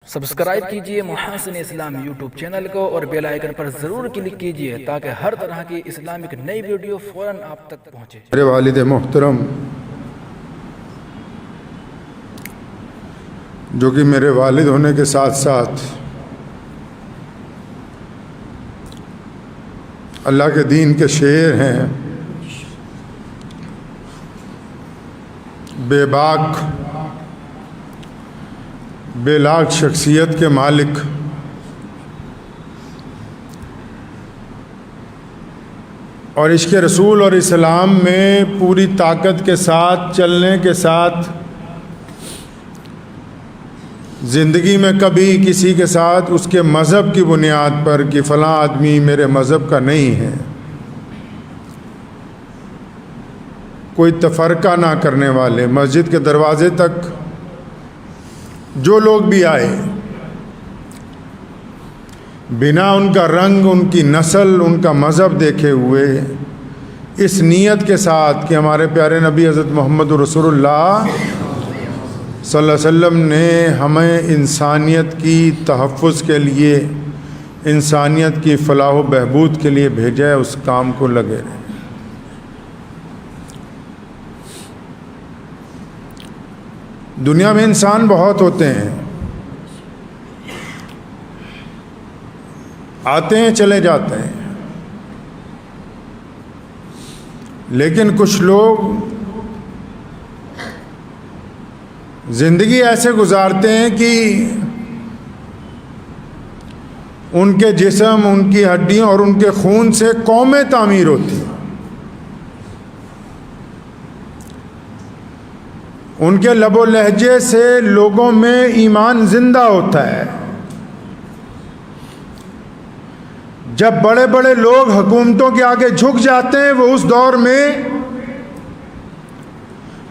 Subscribe کیجئے محاسن اسلام YouTube channel کو اور بیل آئیکن پر ضرور کلک کیجئے تاکہ ہر طرح کی اسلامک نئی ویڈیو فوراً آپ تک پہنچے۔ میرے والد محترم جو کہ میرے والد ہونے کے ساتھ ساتھ اللہ کے دین کے شعر ہیں، بے باک بے لاک شخصیت کے مالک، اور عشق رسول اور اسلام میں پوری طاقت کے ساتھ چلنے کے ساتھ زندگی میں کبھی کسی کے ساتھ اس کے مذہب کی بنیاد پر کہ فلاں آدمی میرے مذہب کا نہیں ہے کوئی تفرقہ نہ کرنے والے، مسجد کے دروازے تک جو لوگ بھی آئے بنا ان کا رنگ، ان کی نسل، ان کا مذہب دیکھے ہوئے، اس نیت کے ساتھ کہ ہمارے پیارے نبی حضرت محمد رسول اللہ صلی اللہ علیہ وسلم نے ہمیں انسانیت کی تحفظ کے لیے، انسانیت کی فلاح و بہبود کے لیے بھیجا ہے، اس کام کو لگے رہے۔ دنیا میں انسان بہت ہوتے ہیں، آتے ہیں چلے جاتے ہیں، لیکن کچھ لوگ زندگی ایسے گزارتے ہیں کہ ان کے جسم، ان کی ہڈیوں اور ان کے خون سے قومیں تعمیر ہوتی ہیں، ان کے لب و لہجے سے لوگوں میں ایمان زندہ ہوتا ہے۔ جب بڑے بڑے لوگ حکومتوں کے آگے جھک جاتے ہیں، وہ اس دور میں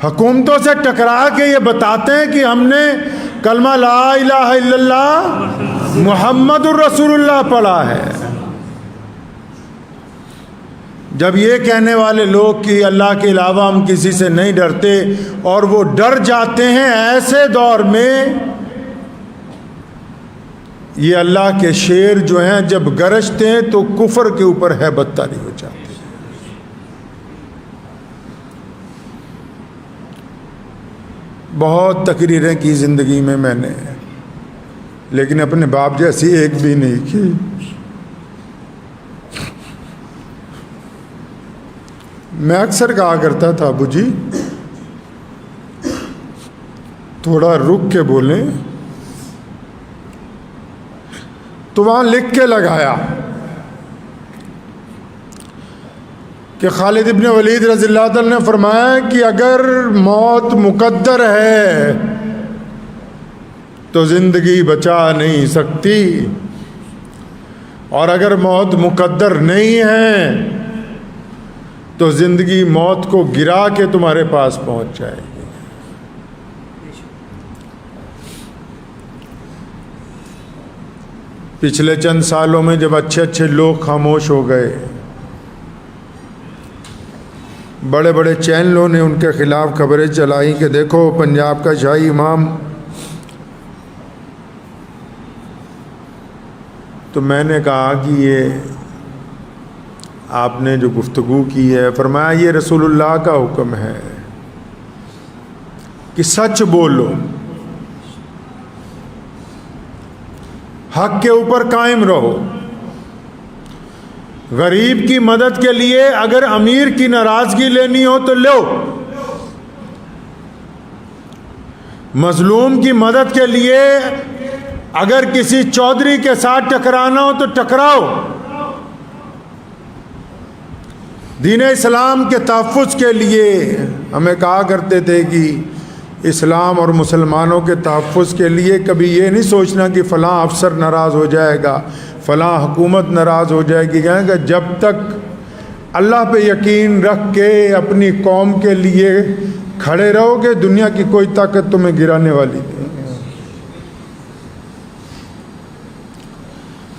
حکومتوں سے ٹکرا کے یہ بتاتے ہیں کہ ہم نے کلمہ لا الہ الا اللہ محمد الرسول اللہ پڑھا ہے۔ جب یہ کہنے والے لوگ کہ اللہ کے علاوہ ہم کسی سے نہیں ڈرتے اور وہ ڈر جاتے ہیں، ایسے دور میں یہ اللہ کے شیر جو ہیں جب گرجتے ہیں تو کفر کے اوپر ہیبت طاری ہو جاتی ہے۔ بہت تقریریں کی زندگی میں نے، لیکن اپنے باپ جیسی ایک بھی نہیں کی۔ میں اکثر کہا کرتا تھا، ابو جی تھوڑا رک کے بولیں، تو وہاں لکھ کے لگایا کہ خالد ابن ولید رضی اللہ تعالی نے فرمایا کہ اگر موت مقدر ہے تو زندگی بچا نہیں سکتی، اور اگر موت مقدر نہیں ہے تو زندگی موت کو گرا کے تمہارے پاس پہنچ جائے گی۔ پچھلے چند سالوں میں جب اچھے اچھے لوگ خاموش ہو گئے، بڑے بڑے چینلوں نے ان کے خلاف خبریں چلائیں کہ دیکھو پنجاب کا شاہی امام، تو میں نے کہا کہ یہ آپ نے جو گفتگو کی ہے، فرمایا یہ رسول اللہ کا حکم ہے کہ سچ بولو، حق کے اوپر قائم رہو، غریب کی مدد کے لیے اگر امیر کی ناراضگی لینی ہو تو لو، مظلوم کی مدد کے لیے اگر کسی چودھری کے ساتھ ٹکرانا ہو تو ٹکراؤ۔ دین اسلام کے تحفظ کے لیے ہمیں کہا کرتے تھے کہ اسلام اور مسلمانوں کے تحفظ کے لیے کبھی یہ نہیں سوچنا کہ فلاں افسر ناراض ہو جائے گا، فلاں حکومت ناراض ہو جائے گی، کہیں گے جب تک اللہ پہ یقین رکھ کے اپنی قوم کے لیے کھڑے رہو گے، دنیا کی کوئی طاقت تمہیں گرانے والی نہیں۔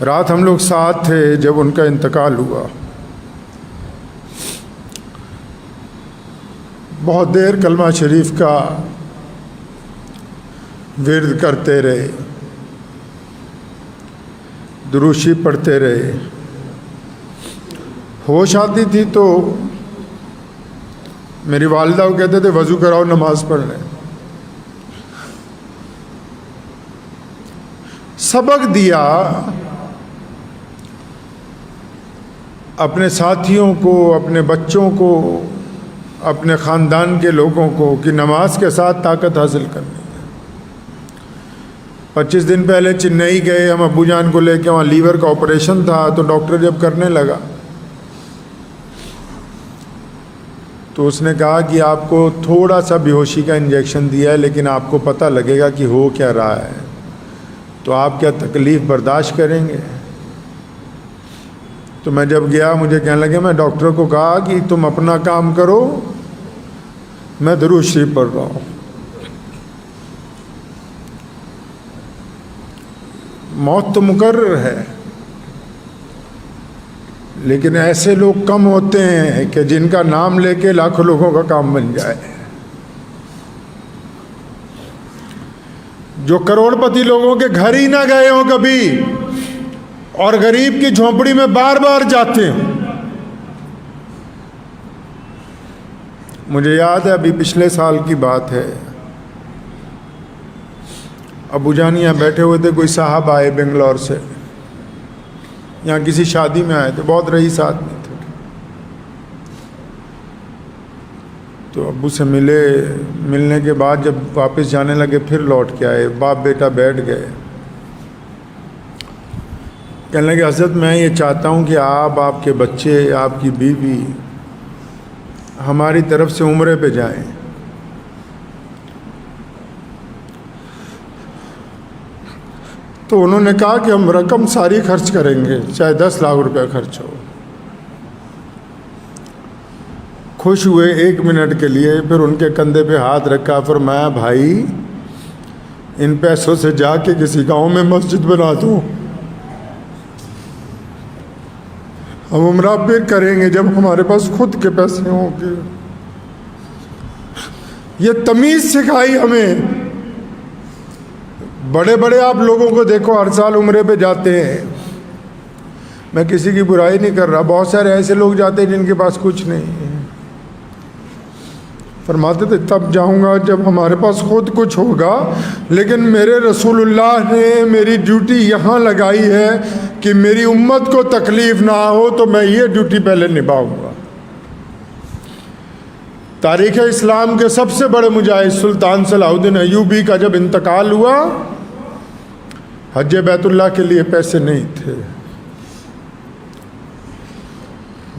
رات ہم لوگ ساتھ تھے جب ان کا انتقال ہوا، بہت دیر کلمہ شریف کا ورد کرتے رہے، درود شریف پڑھتے رہے. ہوش آتی تھی تو میری والدہ وہ کہتے تھے وضو کراؤ نماز پڑھ لیں. سبق دیا اپنے ساتھیوں کو، اپنے بچوں کو، اپنے خاندان کے لوگوں کو کہ نماز کے ساتھ طاقت حاصل کرنی ہے. 25 دن پہلے چنئی گئے ہم ابو جان کو لے کے، وہاں لیور کا آپریشن تھا. تو ڈاکٹر جب کرنے لگا تو اس نے کہا کہ آپ کو تھوڑا سا بے ہوشی کا انجیکشن دیا ہے، لیکن آپ کو پتہ لگے گا کہ ہو کیا رہا ہے، تو آپ کیا تکلیف برداشت کریں گے؟ تو میں جب گیا مجھے کہنے لگے، میں ڈاکٹر کو کہا کہ تم اپنا کام کرو، میں درود شریف پڑھ رہا ہوں. موت تو مقرر ہے، لیکن ایسے لوگ کم ہوتے ہیں کہ جن کا نام لے کے لاکھوں لوگوں کا کام بن جائے. جو کروڑ پتی لوگوں کے گھر ہی نہ گئے ہوں کبھی، اور غریب کی جھونپڑی میں بار بار جاتے ہیں. مجھے یاد ہے ابھی پچھلے سال کی بات ہے، ابو جان یہاں بیٹھے ہوئے تھے، کوئی صاحب آئے بنگلور سے، یہاں کسی شادی میں آئے تھے، بہت رئیس آدمی تھے. تو ابو سے ملنے کے بعد جب واپس جانے لگے پھر لوٹ کے آئے. باپ بیٹا بیٹھ گئے. کہنے لگے حضرت میں یہ چاہتا ہوں کہ آپ کے بچے، آپ کی بیوی ہماری طرف سے عمرے پہ جائیں. تو انہوں نے کہا کہ ہم رقم ساری خرچ کریں گے، چاہے 10 لاکھ روپے خرچ ہو. خوش ہوئے 1 منٹ کے لیے، پھر ان کے کندھے پہ ہاتھ رکھا، فرمایا بھائی ان پیسوں سے جا کے کسی گاؤں میں مسجد بنا دو، ہم عمرہ پھر کریں گے جب ہمارے پاس خود کے پیسے ہوں گے. یہ تمیز سکھائی ہمیں. بڑے بڑے آپ لوگوں کو دیکھو ہر سال عمرے پہ جاتے ہیں، میں کسی کی برائی نہیں کر رہا، بہت سارے ایسے لوگ جاتے ہیں جن کے پاس کچھ نہیں. فرماتے تھے تب جاؤں گا جب ہمارے پاس خود کچھ ہوگا، لیکن میرے رسول اللہ نے میری ڈیوٹی یہاں لگائی ہے کہ میری امت کو تکلیف نہ ہو، تو میں یہ ڈیوٹی پہلے نبھاؤں گا. تاریخ اسلام کے سب سے بڑے مجاہد سلطان صلاح الدین ایوبی کا جب انتقال ہوا، حج بیت اللہ کے لیے پیسے نہیں تھے.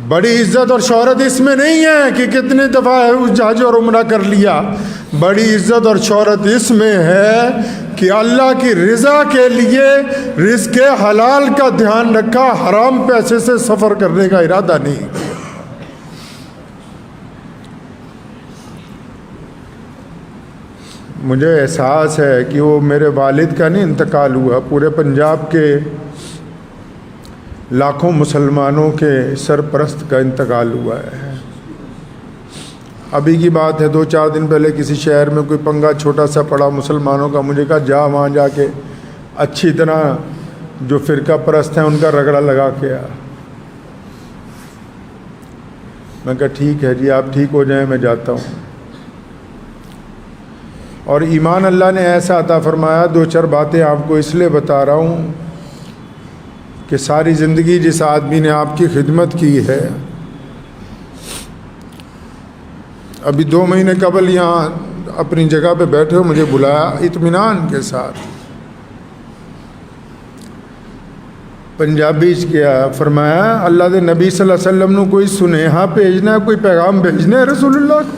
بڑی عزت اور شہرت اس میں نہیں ہے کہ کتنی دفعہ اس حج اور عمرہ کر لیا. بڑی عزت اور شہرت اس میں ہے کہ اللہ کی رضا کے لیے رزق حلال کا دھیان رکھا، حرام پیسے سے سفر کرنے کا ارادہ نہیں کیا. مجھے احساس ہے کہ وہ میرے والد کا نہیں انتقال ہوا، پورے پنجاب کے لاکھوں مسلمانوں کے سرپرست کا انتقال ہوا ہے. ابھی کی بات ہے 2-4 دن پہلے کسی شہر میں کوئی پنگا چھوٹا سا پڑا مسلمانوں کا، مجھے کہا جا وہاں جا کے اچھی طرح جو فرقہ پرست ہیں ان کا رگڑا لگا کے آ. میں کہا ٹھیک ہے جی، آپ ٹھیک ہو جائیں میں جاتا ہوں. اور ایمان اللہ نے ایسا عطا فرمایا، 2-4 باتیں آپ کو اس لیے بتا رہا ہوں کہ ساری زندگی جس آدمی نے آپ کی خدمت کی ہے، ابھی 2 مہینے قبل یہاں اپنی جگہ پہ بیٹھے ہو، مجھے بلایا اطمینان کے ساتھ، پنجابی کیا فرمایا اللہ دے نبی صلی اللہ علیہ وسلم نے کوئی سنیہا بھیجنا ہے، کوئی پیغام بھیجنا ہے رسول اللہ کو.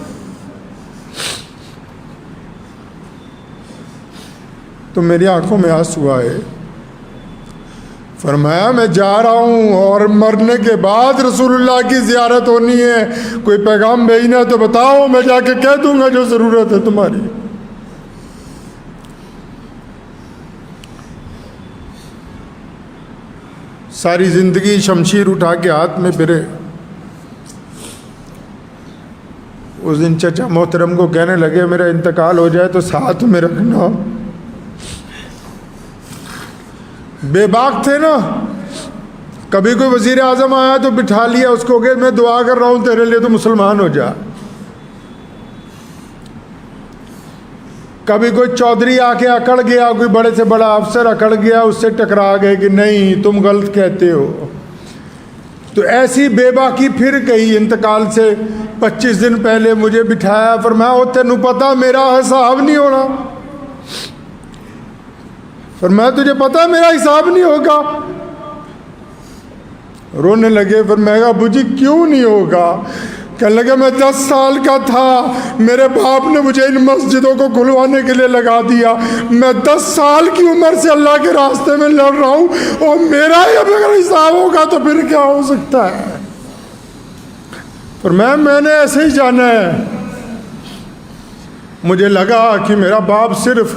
تو میری آنکھوں میں آنسو آئے. فرمایا میں جا رہا ہوں اور مرنے کے بعد رسول اللہ کی زیارت ہونی ہے، کوئی پیغام بھیجنا ہے تو بتاؤ، میں جا کے کہہ دوں گا جو ضرورت ہے تمہاری. ساری زندگی شمشیر اٹھا کے ہاتھ میں پھرے. اس دن چچا محترم کو کہنے لگے میرا انتقال ہو جائے تو ساتھ میں رکھنا. بے باک تھے نا. کبھی کوئی وزیر اعظم آیا تو بٹھا لیا اس کو کہ میں دعا کر رہا ہوں تیرے لیے تو مسلمان ہو جا. کبھی کوئی چودھری آ کے اکڑ گیا, کوئی بڑے سے بڑا افسر اکڑ گیا, اس سے ٹکرا گئے کہ نہیں تم غلط کہتے ہو. تو ایسی بے باکی پھر کہی. انتقال سے 25 دن پہلے مجھے بٹھایا, فرمایا او تینوں پتا میرا حساب نہیں ہونا. فرمایا تجھے پتا میرا حساب نہیں ہوگا. رونے لگے. فرمایا ابو جی کیوں نہیں ہوگا؟ کہنے لگے میں 10 سال کا تھا, میرے باپ نے مجھے ان مسجدوں کو کھلوانے کے لیے لگا دیا. میں 10 سال کی عمر سے اللہ کے راستے میں لڑ رہا ہوں, اور میرا ہی اگر حساب ہوگا تو پھر کیا ہو سکتا ہے؟ اور میں نے ایسے ہی جانا ہے. مجھے لگا کہ میرا باپ صرف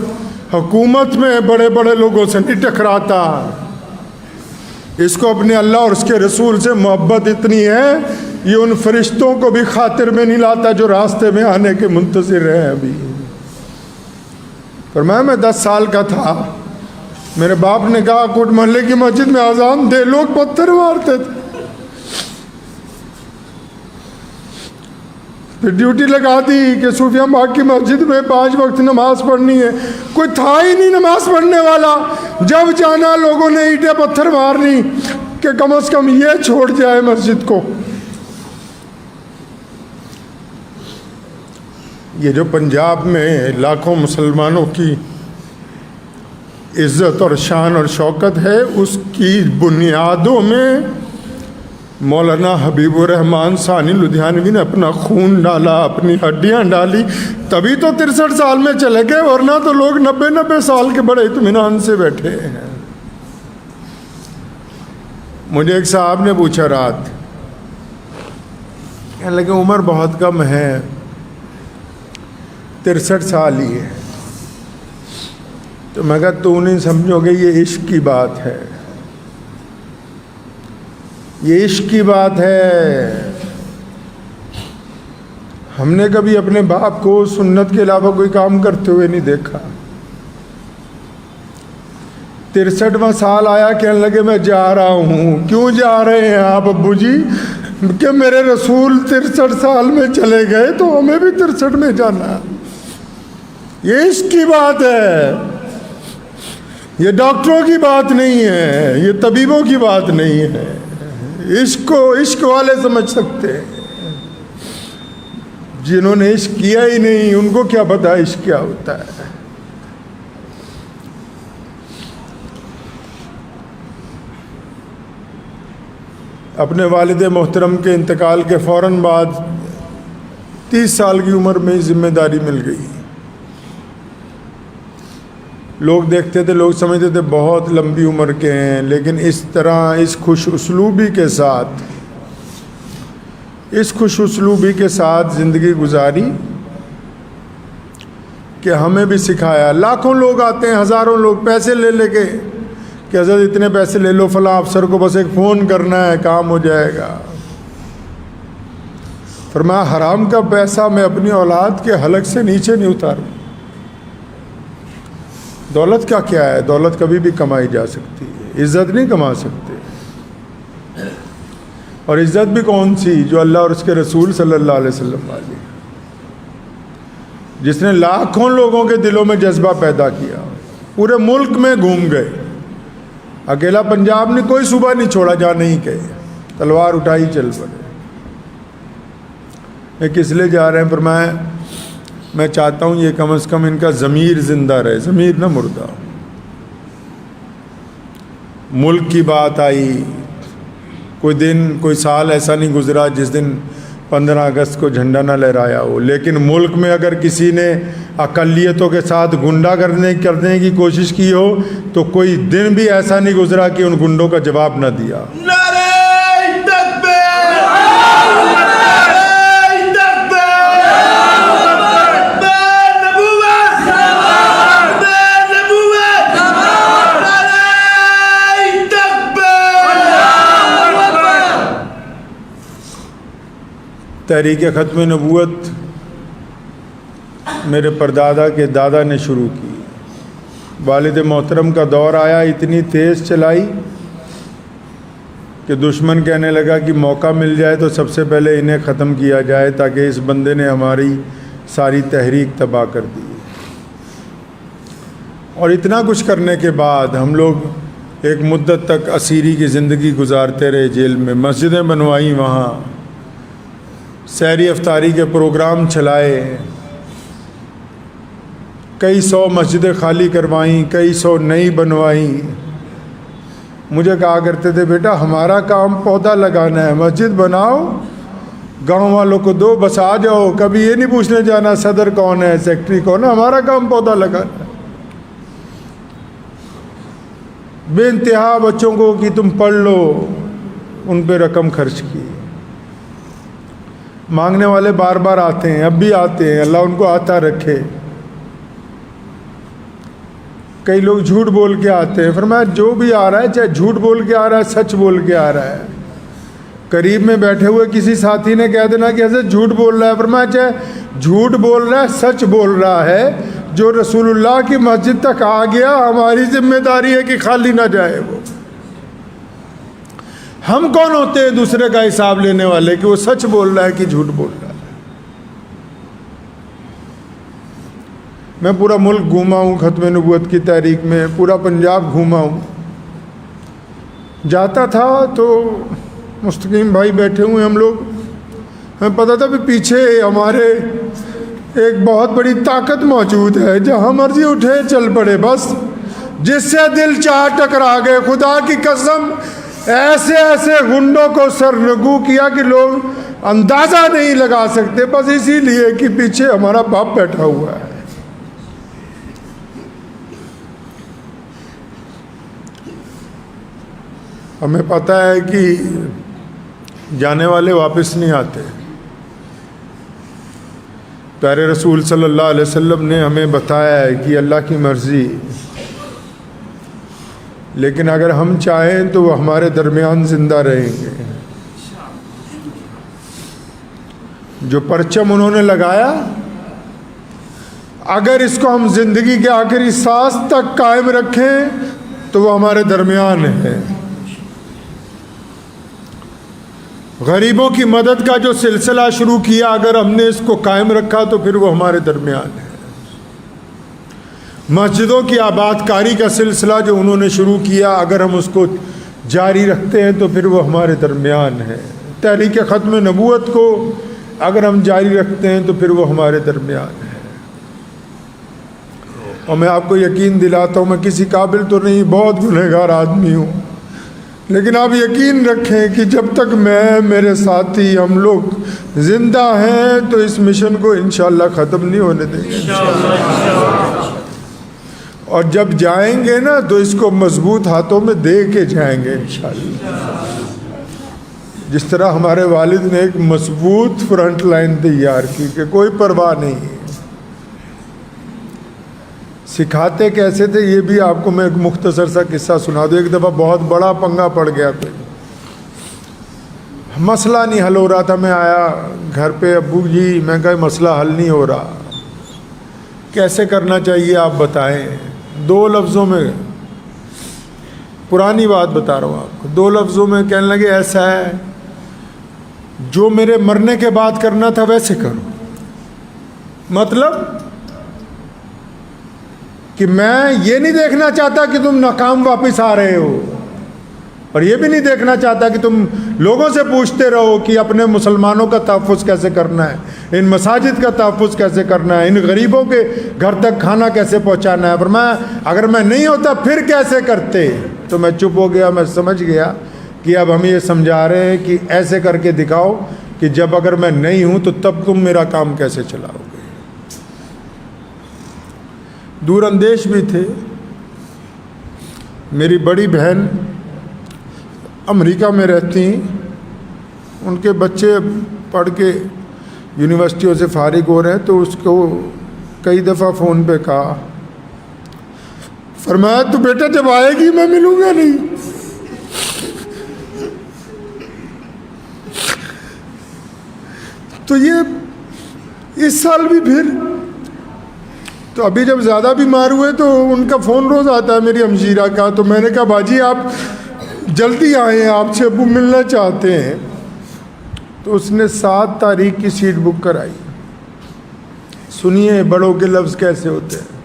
حکومت میں بڑے بڑے لوگوں سے نہیں ٹکراتا, اس کو اپنے اللہ اور اس کے رسول سے محبت اتنی ہے یہ ان فرشتوں کو بھی خاطر میں نہیں لاتا جو راستے میں آنے کے منتظر ہیں ابھی. فرمایا میں 10 سال کا تھا, میرے باپ نے کہا کوٹ محلے کی مسجد میں اذان دے, لوگ پتھر مارتے تھے. پھر ڈیوٹی لگا دی کہ صوفیہ باغ کی مسجد میں 5 وقت نماز پڑھنی ہے. کوئی تھا ہی نہیں نماز پڑھنے والا. جب جانا لوگوں نے اینٹیں پتھر مارنی کہ کم از کم یہ چھوڑ جائے مسجد کو. یہ جو پنجاب میں لاکھوں مسلمانوں کی عزت اور شان اور شوکت ہے, اس کی بنیادوں میں مولانا حبیب الرحمان ثانی لدھیانوی نے اپنا خون ڈالا, اپنی ہڈیاں ڈالی, تبھی تو 63 سال میں چلے گئے, ورنہ تو لوگ 90 سال کے بڑے اطمینان سے بیٹھے ہیں. مجھے ایک صاحب نے پوچھا رات, کہنے لگے عمر بہت کم ہے, 63 سال ہی ہے. تو میں کہا تو نہیں سمجھو گے, یہ عشق کی بات ہے, یہ عشق کی بات ہے. ہم نے کبھی اپنے باپ کو سنت کے علاوہ کوئی کام کرتے ہوئے نہیں دیکھا. 63واں سال آیا, کہنے لگے میں جا رہا ہوں. کیوں جا رہے ہیں آپ ابو جی؟ کہ میرے رسول 63 سال میں چلے گئے تو ہمیں بھی 63 میں جانا. یہ عشق کی بات ہے, یہ ڈاکٹروں کی بات نہیں ہے, یہ طبیبوں کی بات نہیں ہے. عشق کو عشق والے سمجھ سکتے ہیں, جنہوں نے عشق کیا ہی نہیں ان کو کیا پتا عشق کیا ہوتا ہے. اپنے والد محترم کے انتقال کے فوراً بعد 30 سال کی عمر میں ذمہ داری مل گئی. لوگ دیکھتے تھے, لوگ سمجھتے تھے بہت لمبی عمر کے ہیں, لیکن اس طرح اس خوش اسلوبی کے ساتھ زندگی گزاری کہ ہمیں بھی سکھایا. لاکھوں لوگ آتے ہیں, ہزاروں لوگ پیسے لے کے کہ حضرت اتنے پیسے لے لو, فلاں افسر کو بس ایک فون کرنا ہے کام ہو جائے گا. فرمایا حرام کا پیسہ میں اپنی اولاد کے حلق سے نیچے نہیں اتاروں. دولت کا کیا ہے, دولت کبھی بھی کمائی جا سکتی ہے, عزت نہیں کما سکتے. اور عزت بھی کون سی؟ جو اللہ اور اس کے رسول صلی اللہ علیہ وسلم والی, جس نے لاکھوں لوگوں کے دلوں میں جذبہ پیدا کیا, پورے ملک میں گھوم گئے. اکیلا پنجاب نے کوئی صوبہ نہیں چھوڑا جہاں نہیں گئے, تلوار اٹھائی چل پڑے. یہ کس لیے جا رہے ہیں؟ فرمایا میں چاہتا ہوں یہ کم از کم ان کا ضمیر زندہ رہے, ضمیر نہ مردہ. ملک کی بات آئی, کوئی دن کوئی سال ایسا نہیں گزرا جس دن 15 اگست کو جھنڈا نہ لہرایا ہو. لیکن ملک میں اگر کسی نے اقلیتوں کے ساتھ گنڈا کرنے کی کوشش کی ہو تو کوئی دن بھی ایسا نہیں گزرا کہ ان گنڈوں کا جواب نہ دیا. تحریک ختم نبوت میرے پردادا کے دادا نے شروع کی. والد محترم کا دور آیا، اتنی تیز چلائی کہ دشمن کہنے لگا کہ موقع مل جائے تو سب سے پہلے انہیں ختم کیا جائے، تاکہ اس بندے نے ہماری ساری تحریک تباہ کر دی۔ اور اتنا کچھ کرنے کے بعد ہم لوگ ایک مدت تک اسیری کی زندگی گزارتے رہے جیل میں، مسجدیں بنوائیں، وہاں سحری افطاری کے پروگرام چلائے، کئی سو مسجدیں خالی کروائیں، کئی سو نئی بنوائیں۔ مجھے کہا کرتے تھے بیٹا ہمارا کام پودا لگانا ہے، مسجد بناؤ، گاؤں والوں کو دو، بس آ جاؤ، کبھی یہ نہیں پوچھنے جانا صدر کون ہے سیکٹری کون ہے، ہمارا کام پودا لگانا ہے۔ بے انتہا بچوں کو کہ تم پڑھ لو، ان پہ رقم خرچ کی۔ مانگنے والے بار بار آتے ہیں، اب بھی آتے ہیں، اللہ ان کو آتا رکھے۔ کئی لوگ جھوٹ بول کے آتے ہیں، فرمایا جو بھی آ رہا ہے، چاہے جھوٹ بول کے آ رہا ہے، سچ بول کے آ رہا ہے۔ قریب میں بیٹھے ہوئے کسی ساتھی نے کہہ دینا کہ حضرت جھوٹ بول رہا ہے، فرمایا چاہے جھوٹ بول رہا ہے، سچ بول رہا ہے، جو رسول اللہ کی مسجد تک آ گیا ہماری ذمہ داری ہے کہ خالی نہ جائے وہ۔ ہم کون ہوتے ہیں دوسرے کا حساب لینے والے کہ وہ سچ بول رہا ہے کہ جھوٹ بول رہا ہے؟ میں پورا ملک گھوما ہوں ختم نبوت کی تحریک میں، پورا پنجاب گھوما ہوں۔ جاتا تھا تو مستقیم بھائی بیٹھے ہوئے ہم لوگ، ہمیں پتہ تھا کہ پیچھے ہمارے ایک بہت بڑی طاقت موجود ہے، جہاں مرضی اٹھے چل پڑے، بس جس سے دل چاہ ٹکرا گئے۔ خدا کی قسم ایسے ایسے گنڈوں کو سرنگو کیا کہ لوگ اندازہ نہیں لگا سکتے، بس اسی لیے کہ پیچھے ہمارا باپ بیٹھا ہوا ہے۔ ہمیں پتہ ہے کہ جانے والے واپس نہیں آتے۔ پیارے رسول صلی اللہ علیہ وسلم نے ہمیں بتایا ہے کہ اللہ کی مرضی، لیکن اگر ہم چاہیں تو وہ ہمارے درمیان زندہ رہیں گے۔ جو پرچم انہوں نے لگایا، اگر اس کو ہم زندگی کے آخری سانس تک قائم رکھیں تو وہ ہمارے درمیان ہے۔ غریبوں کی مدد کا جو سلسلہ شروع کیا، اگر ہم نے اس کو قائم رکھا تو پھر وہ ہمارے درمیان ہے۔ مسجدوں کی آباد کاری کا سلسلہ جو انہوں نے شروع کیا، اگر ہم اس کو جاری رکھتے ہیں تو پھر وہ ہمارے درمیان ہے۔ تحریک ختم نبوت کو اگر ہم جاری رکھتے ہیں تو پھر وہ ہمارے درمیان ہے۔ اور میں آپ کو یقین دلاتا ہوں، میں کسی قابل تو نہیں، بہت گنہگار آدمی ہوں، لیکن آپ یقین رکھیں کہ جب تک میں، میرے ساتھی، ہم لوگ زندہ ہیں تو اس مشن کو انشاءاللہ ختم نہیں ہونے دیں گے۔ اور جب جائیں گے نا تو اس کو مضبوط ہاتھوں میں دے کے جائیں گے انشاءاللہ، جس طرح ہمارے والد نے ایک مضبوط فرنٹ لائن تیار کی کہ کوئی پرواہ نہیں ہے۔ سکھاتے کیسے تھے یہ بھی آپ کو میں ایک مختصر سا قصہ سنا دوں۔ ایک دفعہ بہت بڑا پنگا پڑ گیا، کوئی مسئلہ نہیں حل ہو رہا تھا۔ میں آیا گھر پہ، ابو جی میں کہا مسئلہ حل نہیں ہو رہا، کیسے کرنا چاہیے آپ بتائیں۔ 2 لفظوں میں، پرانی بات بتا رہا ہوں آپ کو، 2 لفظوں میں کہنے لگے ایسا ہے، جو میرے مرنے کے بعد کرنا تھا ویسے کرو۔ مطلب کہ میں یہ نہیں دیکھنا چاہتا کہ تم ناکام واپس آ رہے ہو، اور یہ بھی نہیں دیکھنا چاہتا کہ تم لوگوں سے پوچھتے رہو کہ اپنے مسلمانوں کا تحفظ کیسے کرنا ہے، ان مساجد کا تحفظ کیسے کرنا ہے، ان غریبوں کے گھر تک کھانا کیسے پہنچانا ہے۔ فرمایا اگر میں نہیں ہوتا پھر کیسے کرتے؟ تو میں چپ ہو گیا۔ میں سمجھ گیا کہ اب ہم یہ سمجھا رہے ہیں کہ ایسے کر کے دکھاؤ کہ جب اگر میں نہیں ہوں تو تب تم میرا کام کیسے چلاؤ گے۔ دور اندیش بھی تھے۔ میری بڑی بہن امریکہ میں رہتی ہیں، ان کے بچے پڑھ کے یونیورسٹیوں سے فارغ ہو رہے ہیں، تو اس کو کئی دفعہ فون پہ کہا، فرمایا تو بیٹا جب آئے گی میں ملوں گا نہیں۔ تو یہ اس سال بھی پھر تو ابھی جب زیادہ بیمار ہوئے تو ان کا فون روز آتا ہے میری ہمشیرہ کا، تو میں نے کہا باجی آپ جلدی آئیں، آپ سے ابو ملنا چاہتے ہیں۔ تو اس نے 7 تاریخ کی سیٹ بک کرائی۔ سنیے بڑوں کے لفظ کیسے ہوتے ہیں۔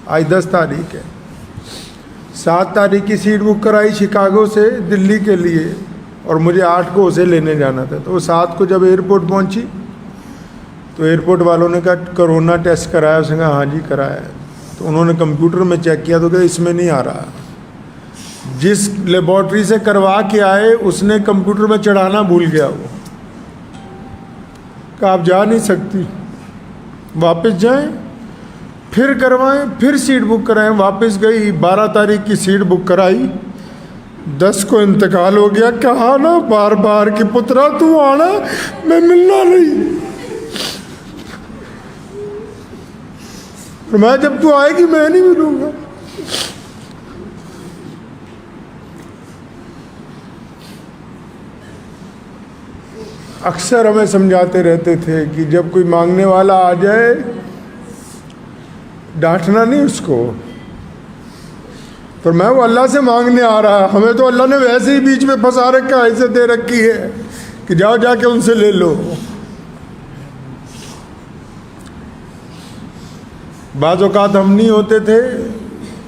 آج 10 تاریخ ہے، 7 تاریخ کی سیٹ بک کرائی شکاگو سے دلی کے لیے، اور مجھے 8 کو اسے لینے جانا تھا۔ تو وہ 7 کو جب ایئرپورٹ پہنچی تو ایئرپورٹ والوں نے کہا کرونا ٹیسٹ کرایا؟ اس نے کہا ہاں جی کرایا ہے۔ تو انہوں نے کمپیوٹر میں چیک کیا تو کہ اس میں نہیں آ رہا۔ جس لیبارٹری سے کروا کے آئے اس نے کمپیوٹر میں چڑھانا بھول گیا، وہ کہ آپ جا نہیں سکتی، واپس جائیں پھر کروائیں، پھر سیٹ بک کرائیں۔ واپس گئی، 12 تاریخ کی سیٹ بک کرائی، 10 کو انتقال ہو گیا۔ کہا نا بار بار کہ پترا تو آنا، میں ملنا نہیں۔ میں جب تو آئے گی میں نہیں ملوں گا۔ اکثر ہمیں سمجھاتے رہتے تھے کہ جب کوئی مانگنے والا آ جائے ڈانٹنا نہیں اس کو، پر میں وہ اللہ سے مانگنے آ رہا ہے، ہمیں تو اللہ نے ویسے ہی بیچ میں پھنسا رکھا، عزت دے رکھی ہے کہ جاؤ جا کے ان سے لے لو۔ بعض اوقات ہم نہیں ہوتے تھے،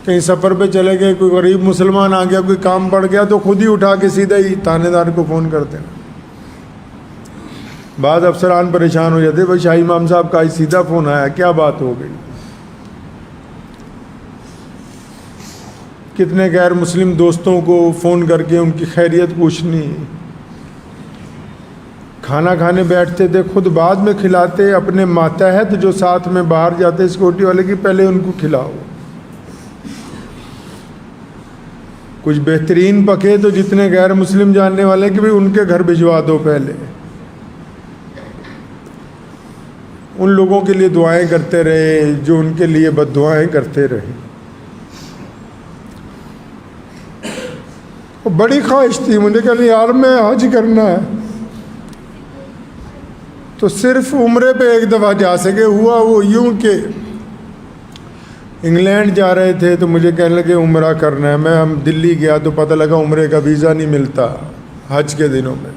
کہیں سفر پہ چلے گئے، کوئی غریب مسلمان آ گیا، کوئی کام پڑ گیا تو خود ہی اٹھا کے سیدھا ہی تھانے دار کو فون کرتے ہیں۔ بعض افسران پریشان ہو جاتے، بھائی شاہی امام صاحب کا سیدھا فون آیا، کیا بات ہو گئی؟ کتنے غیر مسلم دوستوں کو فون کر کے ان کی خیریت پوچھنی۔ کھانا کھانے بیٹھتے تھے، خود بعد میں کھلاتے، اپنے ماتحت جو ساتھ میں باہر جاتے سیکورٹی والے کی پہلے ان کو کھلاؤ۔ کچھ بہترین پکے تو جتنے غیر مسلم جاننے والے کہ بھی ان کے گھر بھجوا دو پہلے۔ ان لوگوں کے لیے دعائیں کرتے رہے جو ان کے لیے بد دعائیں کرتے رہے۔ بڑی خواہش تھی مجھے کہ یار میں حج کرنا ہے، تو صرف عمرے پہ ایک دفعہ جا سکے۔ ہوا وہ یوں کہ انگلینڈ جا رہے تھے تو مجھے کہنے لگے عمرہ کرنا ہے۔ میں ہم دلی گیا تو پتہ لگا عمرے کا ویزا نہیں ملتا حج کے دنوں میں۔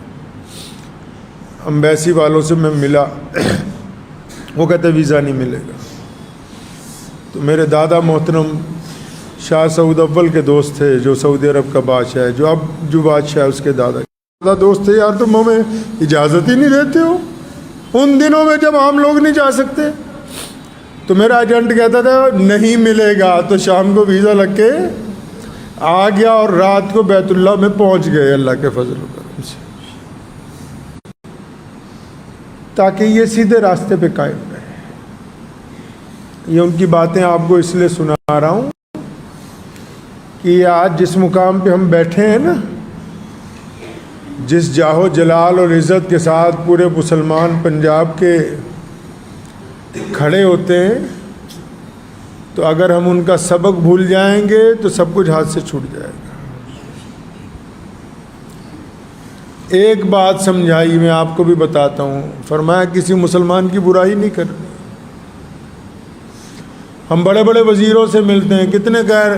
امبیسی والوں سے میں ملا، وہ کہتے ویزا نہیں ملے گا۔ تو میرے دادا محترم شاہ سعود اول کے دوست تھے جو سعودی عرب کا بادشاہ ہے، جو بادشاہ ہے اس کے دادا دوست تھے۔ یار تم ہمیں اجازت ہی نہیں دیتے ہو ان دنوں میں جب عام لوگ نہیں جا سکتے۔ تو میرا ایجنٹ کہتا تھا نہیں ملے گا، تو شام کو ویزا لگ کے آ گیا اور رات کو بیت اللہ میں پہنچ گئے اللہ کے فضل و کرم سے، تاکہ یہ سیدھے راستے پہ قائم رہے۔ یہ ان کی باتیں آپ کو اس لیے سنا رہا ہوں کہ آج جس مقام پہ ہم بیٹھے ہیں نا، جس جاہ و جلال اور عزت کے ساتھ پورے مسلمان پنجاب کے کھڑے ہوتے ہیں، تو اگر ہم ان کا سبق بھول جائیں گے تو سب کچھ ہاتھ سے چھوٹ جائے گا۔ ایک بات سمجھائی، میں آپ کو بھی بتاتا ہوں، فرمایا کسی مسلمان کی برائی نہیں کرنی۔ ہم بڑے بڑے وزیروں سے ملتے ہیں، کتنے غیر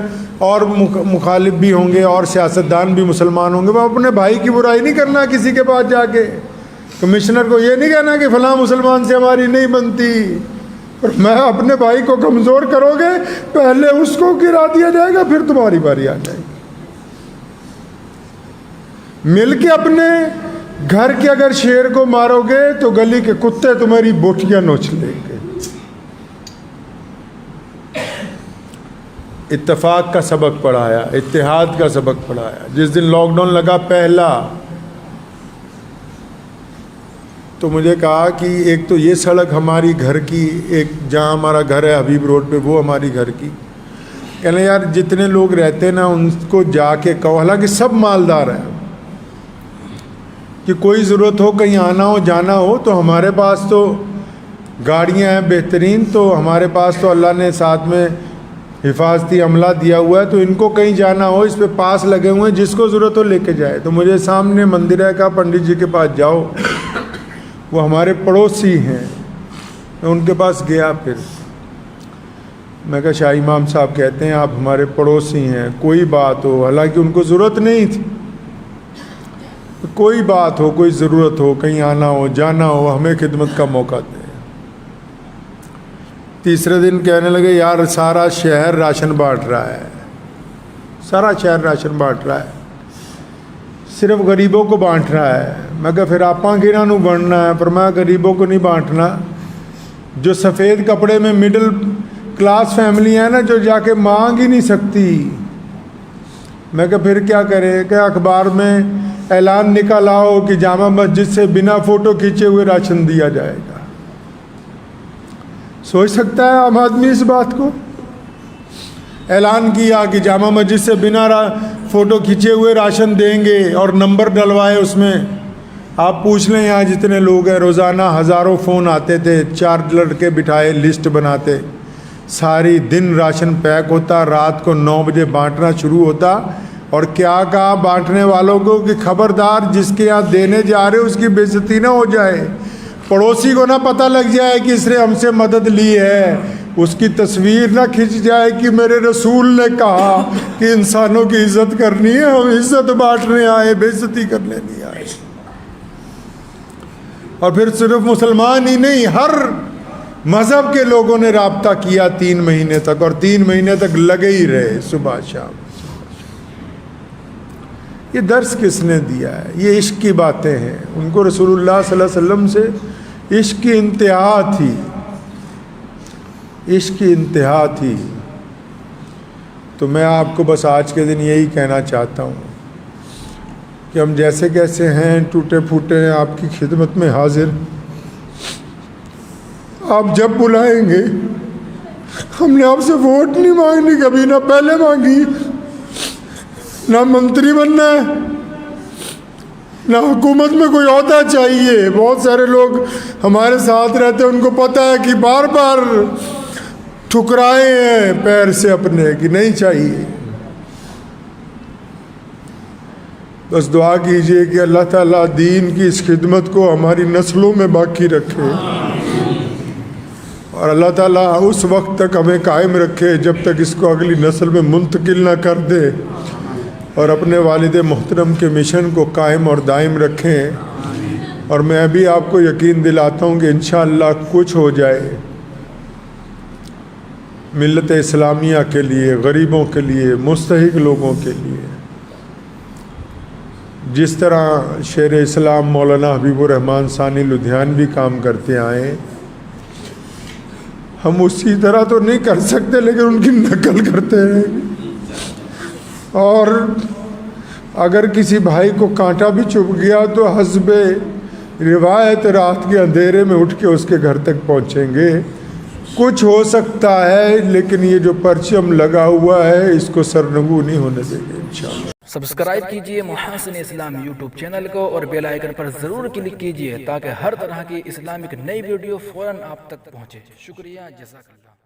اور مخالف بھی ہوں گے اور سیاستدان بھی مسلمان ہوں گے، وہ اپنے بھائی کی برائی نہیں کرنا کسی کے پاس جا کے۔ کمشنر کو یہ نہیں کہنا کہ فلاں مسلمان سے ہماری نہیں بنتی، پر میں اپنے بھائی کو کمزور کرو گے پہلے اس کو گرا دیا جائے گا، پھر تمہاری باری آ جائے گی۔ مل کے اپنے گھر کے اگر شیر کو مارو گے تو گلی کے کتے تمہاری بوٹیاں نوچ لیں گے۔ اتفاق کا سبق پڑھایا، اتحاد کا سبق پڑھایا۔ جس دن لاک ڈاؤن لگا پہلا، تو مجھے کہا کہ ایک تو یہ سڑک ہماری گھر کی، ایک جہاں ہمارا گھر ہے حبیب روڈ پہ، وہ ہماری گھر کی، کہنے یار جتنے لوگ رہتے ہیں نا ان کو جا کے کہو، حالانکہ سب مالدار ہیں، کہ کوئی ضرورت ہو کہیں آنا ہو جانا ہو تو ہمارے پاس تو گاڑیاں ہیں بہترین، تو ہمارے پاس تو اللہ نے ساتھ میں حفاظتی عملہ دیا ہوا ہے، تو ان کو کہیں جانا ہو اس پہ پاس لگے ہوئے ہیں، جس کو ضرورت ہو لے کے جائے۔ تو مجھے سامنے مندر ہے، کہا پنڈت جی کے پاس جاؤ، وہ ہمارے پڑوسی ہیں۔ میں ان کے پاس گیا، پھر میں کہا شاہ امام صاحب کہتے ہیں آپ ہمارے پڑوسی ہیں، کوئی بات ہو، حالانکہ ان کو ضرورت نہیں تھی، کوئی بات ہو، کوئی ضرورت ہو، کہیں آنا ہو جانا ہو، ہمیں خدمت کا موقع دیں۔ تیسرے دن کہنے لگے یار سارا شہر راشن بانٹ رہا ہے، سارا شہر راشن بانٹ رہا ہے، صرف غریبوں کو بانٹ رہا ہے۔ میں کہا پھر آپ گنا نو بننا ہے، پر میں غریبوں کو نہیں بانٹنا، جو سفید کپڑے میں مڈل کلاس فیملی ہے نا، جو جا کے مانگ ہی نہیں سکتی۔ میں کہا پھر کیا کرے؟ کہ اخبار میں اعلان نکالا ہو کہ جامع مسجد سے بنا فوٹو کھینچے ہوئے راشن دیا جائے گا۔ سوچ سکتا ہے عام آدمی اس بات کو؟ اعلان کیا کہ جامع مسجد سے بنا فوٹو کھینچے ہوئے راشن دیں گے، اور نمبر ڈلوائے اس میں۔ آپ پوچھ لیں یہاں جتنے لوگ ہیں، روزانہ ہزاروں فون آتے تھے، 4 لڑکے بٹھائے لسٹ بناتے، ساری دن راشن پیک ہوتا، رات کو 9 بجے بانٹنا شروع ہوتا۔ اور کیا کہا بانٹنے والوں کو کہ خبردار جس کے یہاں دینے جا رہے اس کی بے عزتی نہ ہو جائے، پڑوسی کو نہ پتہ لگ جائے کہ اس نے ہم سے مدد لی ہے، اس کی تصویر نہ کھنچ جائے کہ میرے رسول نے کہا کہ انسانوں کی عزت کرنی ہے، ہم عزت بانٹنے آئے، بے عزتی کرنے نہیں آئے۔ اور پھر صرف مسلمان ہی نہیں، ہر مذہب کے لوگوں نے رابطہ کیا 3 مہینے تک، اور 3 مہینے تک لگے ہی رہے صبح شام۔ یہ درس کس نے دیا ہے؟ یہ عشق کی باتیں ہیں۔ ان کو رسول اللہ صلی اللہ علیہ وسلم سے عشق کی انتہا تھی، عشق کی انتہا تھی۔ تو میں آپ کو بس آج کے دن یہی کہنا چاہتا ہوں کہ ہم جیسے کیسے ہیں، ٹوٹے پھوٹے ہیں، آپ کی خدمت میں حاضر۔ آپ جب بلائیں گے، ہم نے آپ سے ووٹ نہیں مانگنی، کبھی نہ پہلے مانگی، نہ منتری بننا ہے، نہ حکومت میں کوئی عہدہ چاہیے۔ بہت سارے لوگ ہمارے ساتھ رہتے ہیں، ان کو پتہ ہے کہ بار بار ٹھکرائے ہیں پیر سے اپنے کہ نہیں چاہیے۔ بس دعا کیجئے کہ اللہ تعالیٰ دین کی اس خدمت کو ہماری نسلوں میں باقی رکھے، اور اللہ تعالیٰ اس وقت تک ہمیں قائم رکھے جب تک اس کو اگلی نسل میں منتقل نہ کر دے، اور اپنے والد محترم کے مشن کو قائم اور دائم رکھیں۔ اور میں بھی آپ کو یقین دلاتا ہوں کہ انشاءاللہ کچھ ہو جائے ملت اسلامیہ کے لیے، غریبوں کے لیے، مستحق لوگوں کے لیے۔ جس طرح شیر اسلام مولانا حبیب الرحمن ثانی لدھیانوی کام کرتے آئے، ہم اسی طرح تو نہیں کر سکتے، لیکن ان کی نقل کرتے ہیں۔ اور اگر کسی بھائی کو کانٹا بھی چبھ گیا تو حسب روایت رات کے اندھیرے میں اٹھ کے اس کے گھر تک پہنچیں گے۔ کچھ ہو سکتا ہے، لیکن یہ جو پرچم لگا ہوا ہے اس کو سرنگو نہیں ہونے دیں گے انشاءاللہ۔ سبسکرائب کیجئے محاسن اسلام یوٹیوب چینل کو، اور بیل آئیکن پر ضرور کلک کیجئے تاکہ ہر طرح کی اسلامک نئی ویڈیو فوراً آپ تک پہنچے۔ شکریہ، جزاک اللہ۔